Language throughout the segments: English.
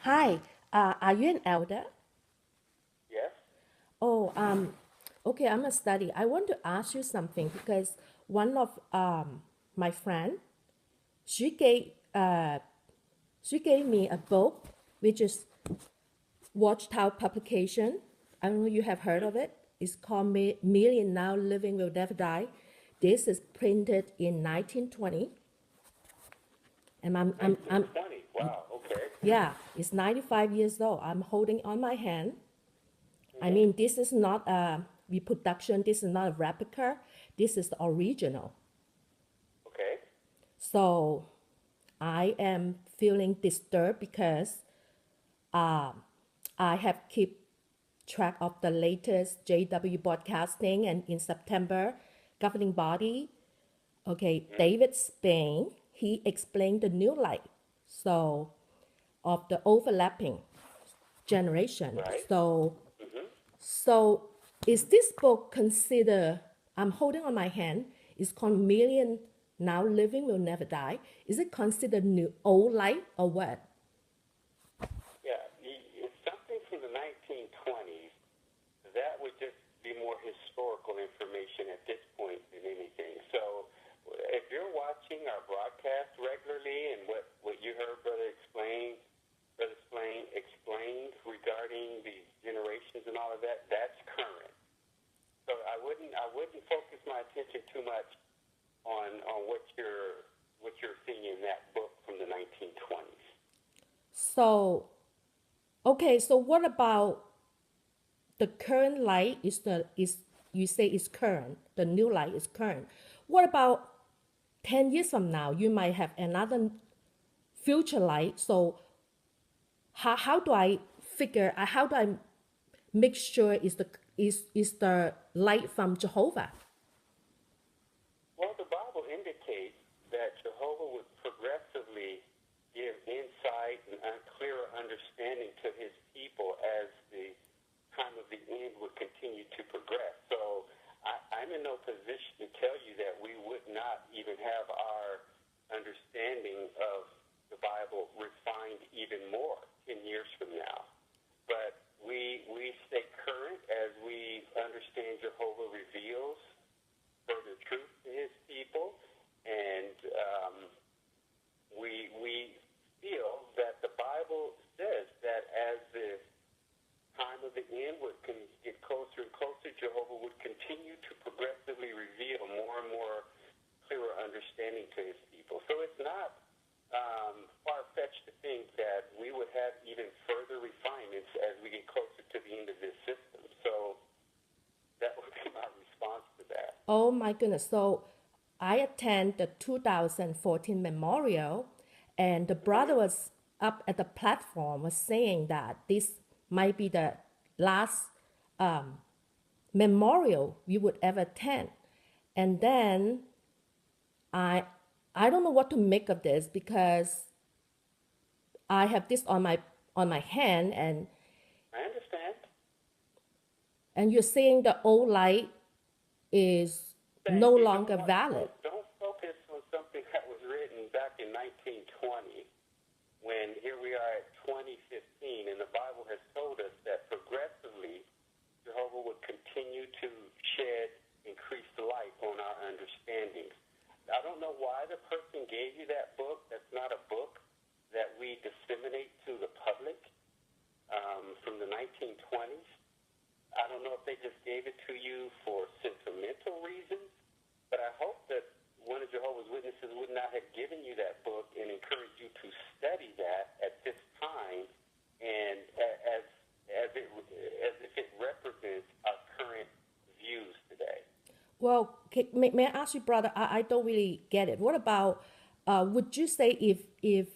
Hi, are you an elder? Yes. Oh, okay, I'm a study. I want to ask you something because one of my friend, she gave uh, she gave me a book which is Watchtower publication. I don't know you have heard Hmm. of it. It's called Million Now Living Will Never Die. This is printed in 1920, and I'm 1920. Wow. Okay. yeah, it's 95 years old. I'm holding on my hand. I Hmm. mean, this is not a reproduction, this is not a replica, this is the original. Okay. So I am feeling disturbed because I have keep track of the latest JW broadcasting, and in September, governing body, okay, Hmm. David Spain, he explained the new light. So of the overlapping generation. Right. So Hmm. So is this book considered, I'm holding on my hand, it's called Million Now Living Will Never Die. Is it considered new old light or what? Yeah. It's something from the 1920s. That would just be more historical information at this point than anything. So, if you're watching our broadcast regularly and what you heard Brother explained regarding the generations and all of that, that's current. So I wouldn't focus my attention too much on what you're seeing in that book from the 1920s. So, okay, so what about the current light is you say is current, the new light is current. What about 10 years from now? You might have another future light. So how do I figure, how do I make sure is the light from Jehovah? Well, the Bible indicates that Jehovah would progressively give insight and clearer understanding to his people as the time of the end would continue to progress. So I'm in no position to tell you that we would not even have our understanding of the Bible refined even more 10 years from now. But we stay current as we understand Jehovah reveals further truth to his people, and we feel that the Bible says that as the time of the end would get closer and closer, Jehovah would continue to progressively reveal more and more clearer understanding to his people. So it's not far-fetched to think that we would have even further refinements as we get closer to the end of this system. So that would be my response to that. Oh my goodness. So I attend the 2014 memorial, and the brother Hmm. was up at the platform was saying that this might be the last memorial we would ever attend. And then I I don't know what to make of this because I have this on my hand, I understand. and you're saying the old light is Saying no you don't longer want valid. don't focus on something that was written back in 1920 when here we are at 2015 and the Bible has told us that progressively Jehovah would continue to shed increased light on our understandings. I don't know why the person gave you that book. That's not a book that we disseminate to the public from the 1920s. I don't know if they just gave it to you for sentimental reasons, but I hope that one of Jehovah's Witnesses would not have given you that book and encouraged you to study that at this time, and as if it represents our current views today. Well, may I ask you, brother? I don't really get it. What about? Would you say if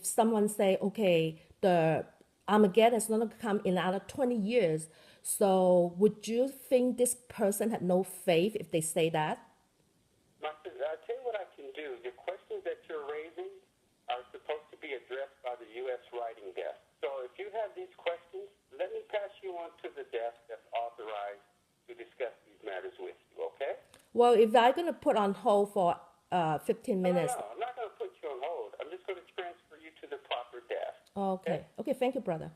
someone say, okay, the Armageddon is not going to come in another 20 years, so would you think this person had no faith if they say that? I'll tell you what I can do. The questions that you're raising are supposed to be addressed by the U.S. writing desk. So if you have these questions, let me pass you on to the desk that's authorized to discuss these matters with you, okay? Well, if I'm going to put on hold for 15 No, no, minutes, no. I'm not going to put you on hold. I'm just going to transfer you to the proper Okay. Okay. Thank you, brother.